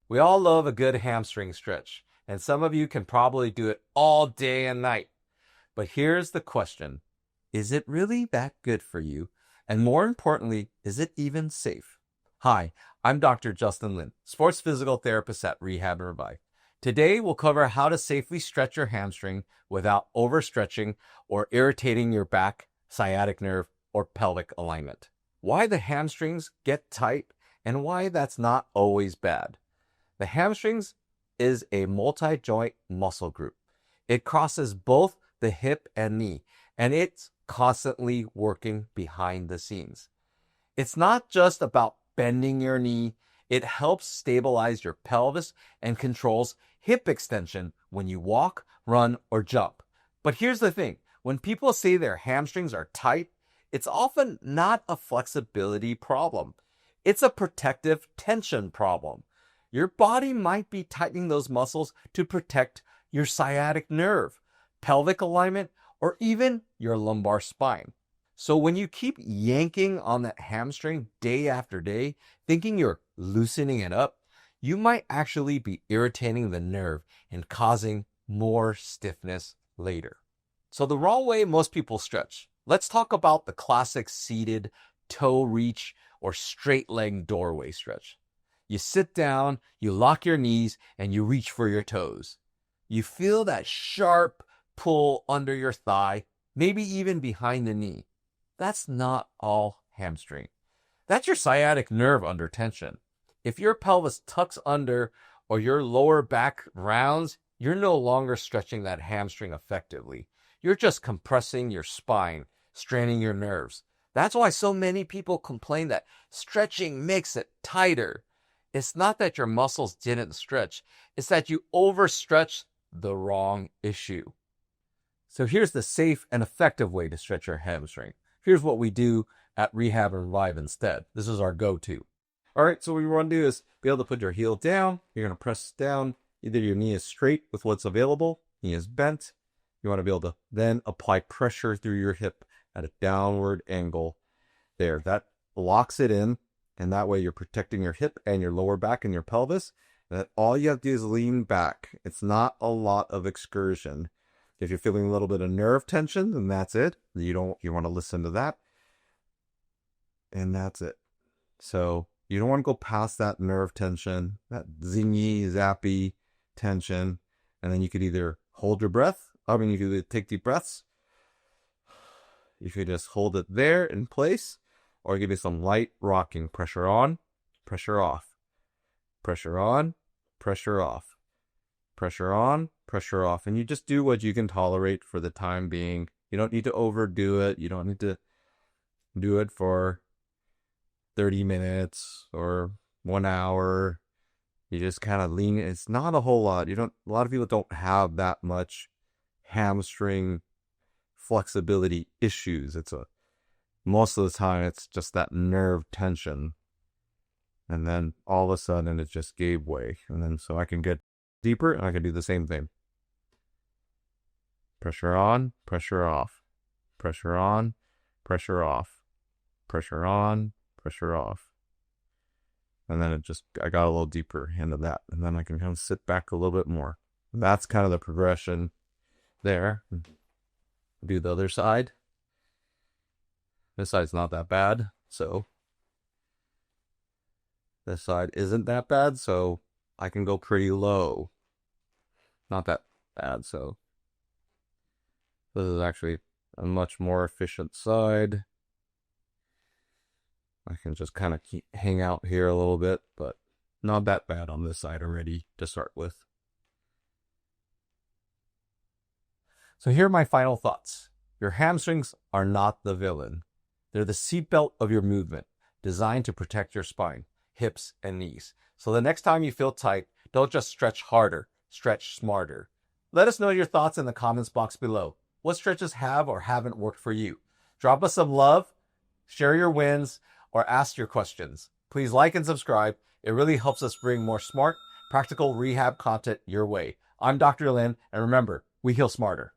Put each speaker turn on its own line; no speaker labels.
We all love a good hamstring stretch, and some of you can probably do it all day and night. But here's the question. Is it really that good for you? And more importantly, is it even safe? Hi, I'm Dr. Justin Lin, sports physical therapist at Rehab and Revive. Today, we'll cover how to safely stretch your hamstring without overstretching or irritating your back, sciatic nerve, or pelvic alignment. Why the hamstrings get tight and why that's not always bad. The hamstrings is a multi-joint muscle group. It crosses both the hip and knee, and it's constantly working behind the scenes. It's not just about bending your knee. It helps stabilize your pelvis and controls hip extension when you walk, run, or jump. But here's the thing. When people say their hamstrings are tight, it's often not a flexibility problem. It's a protective tension problem. Your body might be tightening those muscles to protect your sciatic nerve, pelvic alignment, or even your lumbar spine. So when you keep yanking on that hamstring day after day, thinking you're loosening it up, you might actually be irritating the nerve and causing more stiffness later. So the wrong way most people stretch. Let's talk about the classic seated toe reach or straight leg doorway stretch. You sit down, you lock your knees, and you reach for your toes. You feel that sharp pull under your thigh, maybe even behind the knee. That's not all hamstring. That's your sciatic nerve under tension. If your pelvis tucks under or your lower back rounds, you're no longer stretching that hamstring effectively. You're just compressing your spine, straining your nerves. That's why so many people complain that stretching makes it tighter. It's not that your muscles didn't stretch. It's that you overstretched the wrong issue. So here's the safe and effective way to stretch your hamstring. Here's what we do at Rehab and Revive instead. This is our go-to. All right, so what you want to do is be able to put your heel down. You're going to press down. Either your knee is straight with what's available, knee is bent. You want to be able to then apply pressure through your hip at a downward angle there. That locks it in, and that way you're protecting your hip and your lower back and your pelvis. And that all you have to do is lean back. It's not a lot of excursion. If you're feeling a little bit of nerve tension, then that's it. You want to listen to that. And that's it. So you don't want to go past that nerve tension, that zingy, zappy tension. And then you could either hold your breath. You could either take deep breaths. You could just hold it there in place, or give you some light rocking. Pressure on, pressure off. Pressure on, pressure off. Pressure on, pressure off. And you just do what you can tolerate for the time being. You don't need to overdo it. You don't need to do it for 30 minutes or 1 hour. You just kind of lean. It's not a whole lot. A lot of people don't have that much hamstring flexibility issues. Most of the time it's just that nerve tension. And then all of a sudden it just gave way. And then so I can get deeper and I can do the same thing. Pressure on, pressure off. Pressure on, pressure off. Pressure on, pressure off. And then I got a little deeper into that. And then I can kind of sit back a little bit more. And that's kind of the progression there. Do the other side. This side's not that bad, so this side isn't that bad, so I can go pretty low. Not that bad, so this is actually a much more efficient side. I can just kind of hang out here a little bit, but not that bad on this side already to start with. So here are my final thoughts. Your hamstrings are not the villain. They're the seatbelt of your movement, designed to protect your spine, hips, and knees. So the next time you feel tight, don't just stretch harder, stretch smarter. Let us know your thoughts in the comments box below. What stretches have or haven't worked for you? Drop us some love, share your wins, or ask your questions. Please like and subscribe. It really helps us bring more smart, practical rehab content your way. I'm Dr. Lin, and remember, we heal smarter.